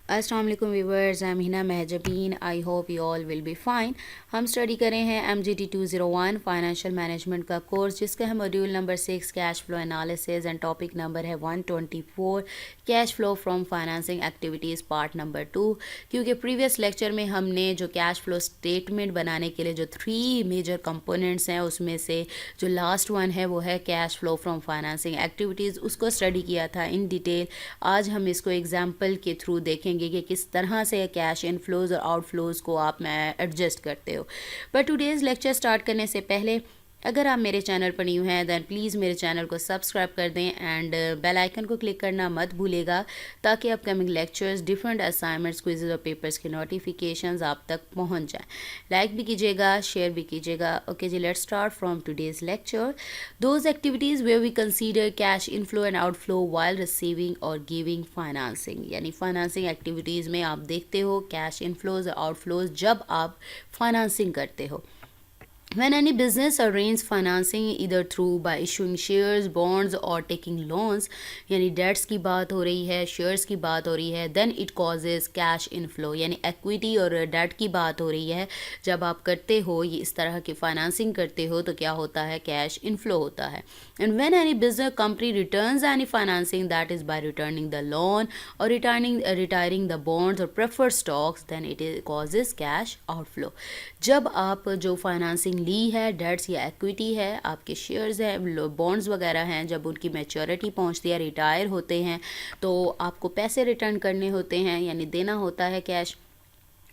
अस्सलाम वालेकुम viewers, I am Hina Mahjabeen. I hope you all will be fine. हम study कर रहे हैं MGT 201 फाइनेंशियल मैनेजमेंट का कोर्स, जिसका है module number 6 cash flow analysis and topic number है 124 cash flow from financing activities part number 2। क्योंकि प्रीवियस लेक्चर में हमने जो कैश फ्लो स्टेटमेंट बनाने के लिए जो 3 मेजर कंपोनेंट्स हैं, उसमें से जो लास्ट वन है वो है cash flow from financing activities, उसको स्टडी किया था इन डिटेल। आज हम इसको एग्जाम्पल के थ्रू देखेंगे कि किस तरह से कैश इनफ्लोज और आउटफ्लोज को आप एडजस्ट करते हो। पर टुडेज़ लेक्चर स्टार्ट करने से पहले अगर आप मेरे चैनल पर न्यू हैं दैन प्लीज़ मेरे चैनल को सब्सक्राइब कर दें एंड बेल आइकन को क्लिक करना मत भूलेगा, ताकि upcoming lectures, different assignments, quizzes और पेपर्स के नोटिफिकेशंस आप तक पहुंच जाएं। लाइक भी कीजिएगा, शेयर भी कीजिएगा। ओके जी, let's start from today's lecture. Those activities where we consider cash inflow and outflow while receiving और गिविंग फाइनेंसिंग। यानी फाइनेंसिंग एक्टिविटीज़ में आप देखते हो कैश इनफ्लोज और आउटफ्लोज जब आप फाइनेंसिंग करते हो। When any business arranges financing either through by issuing shares, bonds or taking loans, यानी डेट्स की बात हो रही है, शेयर्स की बात हो रही है, then it causes cash inflow. यानी इक्विटी और डेट की बात हो रही है, जब आप करते हो ये इस तरह की फाइनेंसिंग करते हो तो क्या होता है, कैश इनफ्लो होता है। And when any business company returns any financing, that is by returning the loan और रिटायरिंग द बॉन्ड्स और preferred stocks, then it causes cash outflow. जब आप जो फाइनेंसिंग ली है, डेट्स या इक्विटी है, आपके शेयर्स हैं, बॉन्ड्स वगैरह हैं, जब उनकी मैच्योरिटी पहुंचती है, रिटायर होते हैं, तो आपको पैसे रिटर्न करने होते हैं, यानी देना होता है कैश।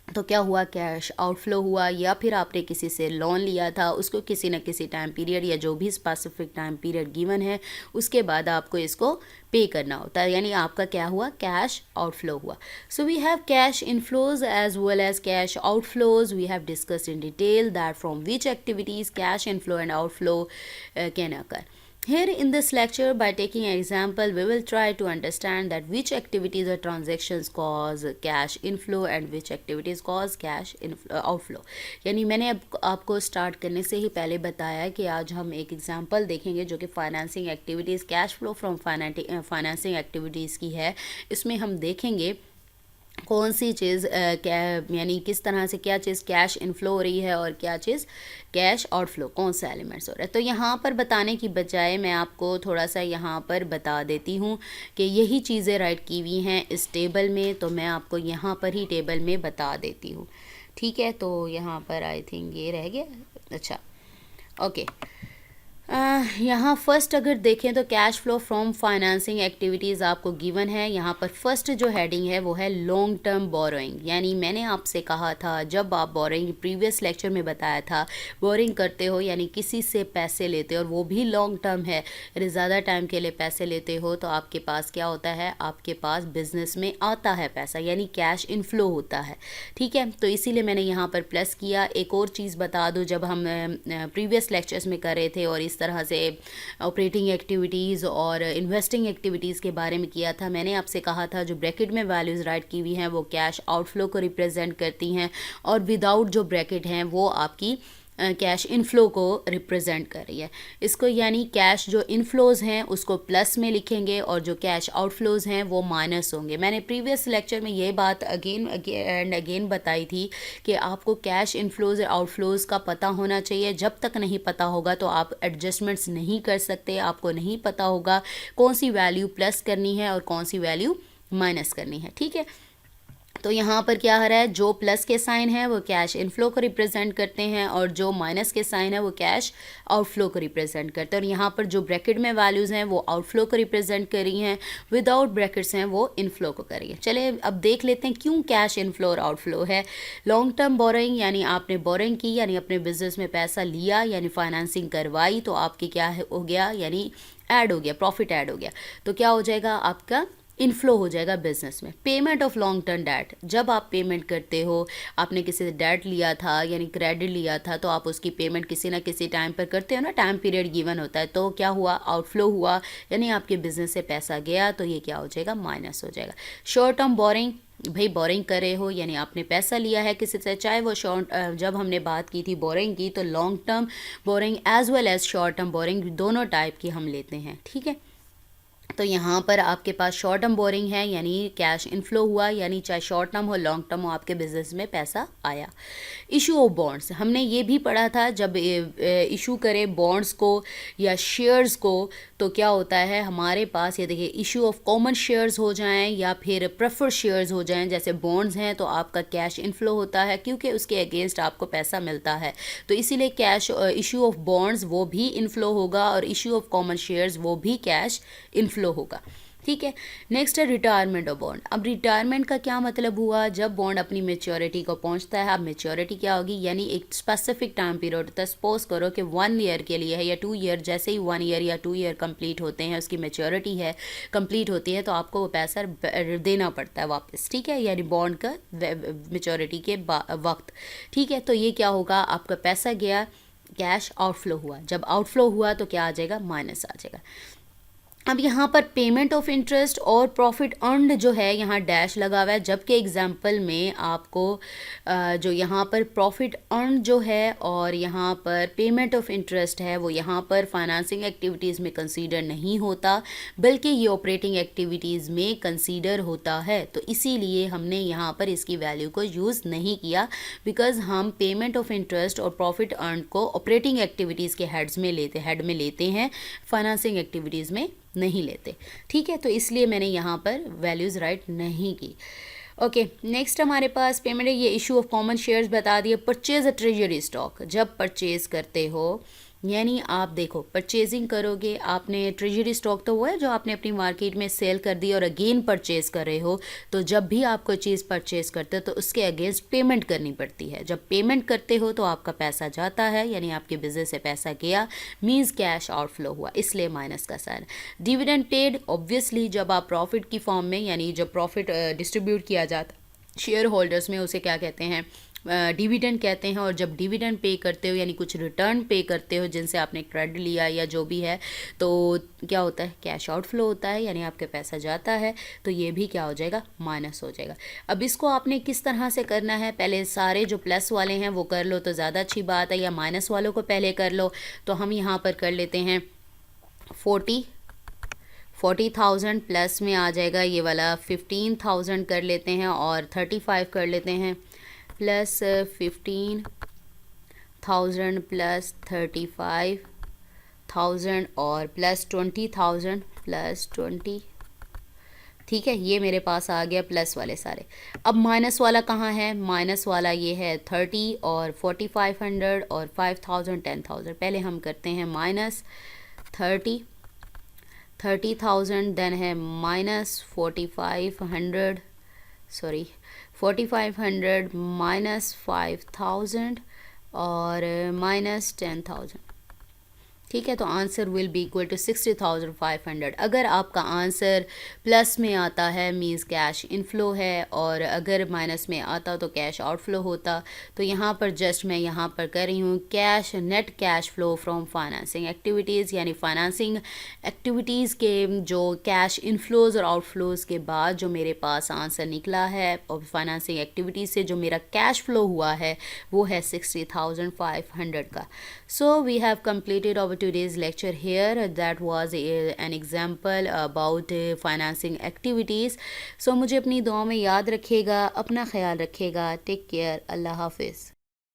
तो क्या हुआ, कैश आउटफ्लो हुआ। या फिर आपने किसी से लोन लिया था, उसको किसी न किसी टाइम पीरियड या जो भी स्पेसिफिक टाइम पीरियड गिवन है उसके बाद आपको इसको पे करना होता है, यानी आपका क्या हुआ, कैश आउटफ्लो हुआ। So we have cash inflows as well as cash outflows. We have discussed in detail that from which activities cash inflow and outflow can occur. Here in this lecture, by taking an example, we will try to understand that which activities or transactions cause cash inflow and which activities cause cash outflow. यानी मैंने अब आपको start करने से ही पहले बताया कि आज हम एक एग्जांपल देखेंगे जो कि financing activities, cash flow from financing activities की है। इसमें हम देखेंगे कौन सी चीज़ क्या, यानी किस तरह से क्या चीज़ कैश इनफ्लो हो रही है और क्या चीज़ कैश आउटफ्लो, कौन सा एलिमेंट्स हो रहा है। तो यहाँ पर बताने की बजाय मैं आपको थोड़ा सा यहाँ पर बता देती हूँ कि यही चीज़ें राइट की हुई हैं इस टेबल में, तो मैं आपको यहाँ पर ही टेबल में बता देती हूँ। ठीक है, तो यहाँ पर आई थिंक ये रह गया। अच्छा, ओके। यहाँ फर्स्ट अगर देखें तो cash flow from financing activities आपको गिवन है। यहाँ पर फर्स्ट जो हेडिंग है वो है लॉन्ग टर्म बोरोइंग। यानी मैंने आपसे कहा था, जब आप बोरोइंग, प्रीवियस लेक्चर में बताया था, बोरिंग करते हो यानी किसी से पैसे लेते हो और वो भी लॉन्ग टर्म है, यानी ज़्यादा टाइम के लिए पैसे लेते हो, तो आपके पास क्या होता है, आपके पास बिजनेस में आता है पैसा, यानी कैश इनफ्लो होता है। ठीक है, तो इसीलिए मैंने यहाँ पर प्लस किया। एक और चीज़ बता दो, जब हम प्रीवियस लेक्चर्स में कर रहे थे और इस तरह से ऑपरेटिंग एक्टिविटीज़ और इन्वेस्टिंग एक्टिविटीज़ के बारे में किया था, मैंने आपसे कहा था जो ब्रैकेट में वैल्यूज़ राइट की हुई हैं वो कैश आउटफ्लो को रिप्रेजेंट करती हैं, और विदाउट जो ब्रैकेट हैं वो आपकी कैश इनफ्लो को रिप्रेजेंट कर रही है। इसको यानी कैश जो इनफ्लोज हैं उसको प्लस में लिखेंगे और जो कैश आउटफ्लोज हैं वो माइनस होंगे। मैंने प्रीवियस लेक्चर में ये बात अगेन एंड अगेन बताई थी कि आपको कैश इनफ्लोज और आउटफ्लोज का पता होना चाहिए। जब तक नहीं पता होगा तो आप एडजस्टमेंट्स नहीं कर सकते। आपको नहीं पता होगा कौन सी वैल्यू प्लस करनी है और कौन सी वैल्यू माइनस करनी है। ठीक है, तो यहाँ पर क्या हो रहा है, जो प्लस के साइन है वो कैश इनफ्लो को रिप्रेजेंट करते हैं और जो माइनस के साइन है वो कैश आउटफ्लो को रिप्रेजेंट करते हैं। और यहाँ पर जो ब्रैकेट में वैल्यूज़ हैं वो आउटफ्लो को रिप्रेजेंट कर रही हैं, विदाउट ब्रैकेट्स हैं वो इनफ्लो को कर रही है। चले अब देख लेते हैं क्यों कैश इनफ्लो और आउटफ्लो है। लॉन्ग टर्म बोरोइंग, यानी आपने बोरोइंग की, यानी अपने बिजनेस में पैसा लिया, यानी फाइनेंसिंग करवाई, तो आपकी क्या हो गया, यानी ऐड हो गया, प्रॉफिट ऐड हो गया, तो क्या हो जाएगा, आपका इनफ्लो हो जाएगा बिजनेस में। Payment of long term debt, जब आप पेमेंट करते हो, आपने किसी से डेट लिया था यानी क्रेडिट लिया था, तो आप उसकी पेमेंट किसी ना किसी टाइम पर करते हो ना, टाइम पीरियड गिवन होता है, तो क्या हुआ, आउटफ्लो हुआ, यानी आपके बिजनेस से पैसा गया, तो ये क्या हो जाएगा, माइनस हो जाएगा। शॉर्ट टर्म बोरिंग, भाई बोरिंग कर रहे हो यानी आपने पैसा लिया है किसी से, चाहे वो शॉर्ट, जब हमने बात की थी बोरिंग की, तो long term borrowing as well as short term borrowing दोनों टाइप की हम लेते हैं। ठीक है, तो यहाँ पर आपके पास शॉर्ट टर्म बोरिंग है, यानी कैश इनफ्लो हुआ, यानी चाहे शॉर्ट टर्म हो लॉन्ग टर्म हो आपके बिजनेस में पैसा आया। इशू ऑफ बॉन्ड्स हमने ये भी पढ़ा था, जब इशू करें बॉन्ड्स को या शेयर्स को तो क्या होता है हमारे पास, ये देखिए इशू ऑफ कॉमन शेयर्स हो जाएं या फिर प्रेफर शेयर्स हो जाएं, जैसे बॉन्ड्स हैं तो आपका कैश इनफ्लो होता है क्योंकि उसके अगेंस्ट आपको पैसा मिलता है, तो इसीलिए कैश इशू ऑफ बॉन्ड्स वो भी इनफ्लो होगा और इशू ऑफ कॉमन शेयर्स वो भी कैश इनफ्लो होगा। ठीक है, नेक्स्ट है रिटायरमेंट ऑफ बॉन्ड। अब रिटायरमेंट का क्या मतलब हुआ, जब बॉन्ड अपनी मेच्योरिटी को पहुंचता है। अब मेच्योरिटी क्या होगी, यानी एक स्पेसिफिक टाइम पीरियड होता है, सपोज करो कि 1 ईयर के लिए है या 2 ईयर, जैसे ही 1 ईयर या 2 ईयर कंप्लीट होते हैं उसकी मेच्योरिटी है कंप्लीट होती है तो आपको वो पैसा देना पड़ता है वापस। ठीक है, यानी बॉन्ड का मेच्योरिटी के वक्त। ठीक है, तो ये क्या होगा, आपका पैसा गया, कैश आउटफ्लो हुआ, जब आउटफ्लो हुआ तो क्या आ जाएगा, माइनस आ जाएगा। अब यहाँ पर पेमेंट ऑफ इंटरेस्ट और प्रॉफिट अर्नड जो है यहाँ डैश लगा हुआ है, जबकि एग्जाम्पल में आपको जो यहाँ पर प्रॉफिट अर्न जो है और यहाँ पर पेमेंट ऑफ इंटरेस्ट है वो यहाँ पर फाइनेंसिंग एक्टिविटीज़ में कंसीडर नहीं होता, बल्कि ये ऑपरेटिंग एक्टिविटीज़ में कंसीडर होता है। तो इसीलिए हमने यहाँ पर इसकी वैल्यू को यूज़ नहीं किया, बिकॉज हम पेमेंट ऑफ इंटरेस्ट और प्रॉफिट अर्न को ऑपरेटिंग एक्टिविटीज़ के हेड में लेते हैं, फाइनेंसिंग एक्टिविटीज़ में नहीं लेते। ठीक है, तो इसलिए मैंने यहाँ पर वैल्यूज़ राइट नहीं की। ओके, नेक्स्ट हमारे पास पेमेंट है, ये इशू ऑफ कॉमन शेयर्स बता दिए। परचेज अ ट्रेजरी स्टॉक, जब परचेज करते हो यानी आप देखो परचेजिंग करोगे, आपने ट्रेजरी स्टॉक तो वो है जो आपने अपनी मार्केट में सेल कर दी और अगेन परचेज कर रहे हो, तो जब भी आप कोई चीज़ परचेज करते हो तो उसके अगेंस्ट पेमेंट करनी पड़ती है। जब पेमेंट करते हो तो आपका पैसा जाता है, यानी आपके बिजनेस से पैसा गया, मींस कैश आउटफ्लो हुआ, इसलिए माइनस का साइन। डिविडेंड पेड, ऑब्वियसली जब आप प्रॉफिट की फॉर्म में, यानी जब प्रॉफिट डिस्ट्रीब्यूट किया जाता शेयर होल्डर्स में, उसे क्या कहते हैं, डिविडेंड कहते हैं। और जब डिविडेंड पे करते हो यानी कुछ रिटर्न पे करते हो जिनसे आपने क्रेडिट लिया या जो भी है, तो क्या होता है, कैश आउटफ्लो होता है, यानी आपके पैसा जाता है, तो ये भी क्या हो जाएगा, माइनस हो जाएगा। अब इसको आपने किस तरह से करना है, पहले सारे जो प्लस वाले हैं वो कर लो तो ज़्यादा अच्छी बात है, या माइनस वालों को पहले कर लो। तो हम यहाँ पर कर लेते हैं 40,000 प्लस में आ जाएगा ये वाला 15,000 कर लेते हैं, और 35 कर लेते हैं, प्लस 15,000 प्लस 35,000 और प्लस 20,000 प्लस 20। ठीक है, ये मेरे पास आ गया प्लस वाले सारे। अब माइनस वाला कहाँ है, माइनस वाला ये है 30 और 4,500 और 5,000 10,000। पहले हम करते हैं माइनस 30,000, देन है माइनस 4,500 माइनस 5,000 और माइनस 10,000। ठीक है, तो answer will be equal to 60,500। अगर आपका आंसर प्लस में आता है मींस कैश इनफ्लो है, और अगर माइनस में आता तो कैश आउटफ्लो होता। तो यहाँ पर जस्ट मैं यहाँ पर कर रही हूँ cash, net cash flow from financing activities, यानी फाइनेंसिंग एक्टिविटीज़ के जो कैश इनफ्लोज और आउटफ्लोज के बाद जो मेरे पास आंसर निकला है, और फाइनेंसिंग एक्टिविटीज़ से जो मेरा कैश फ्लो हुआ है वो है 60,500 का। So we have completed our today's lecture here. That was an example about financing activities. So मुझे अपनी दुआ में याद रखिएगा, अपना ख्याल रखिएगा, टेक केयर, अल्लाह हाफिज़।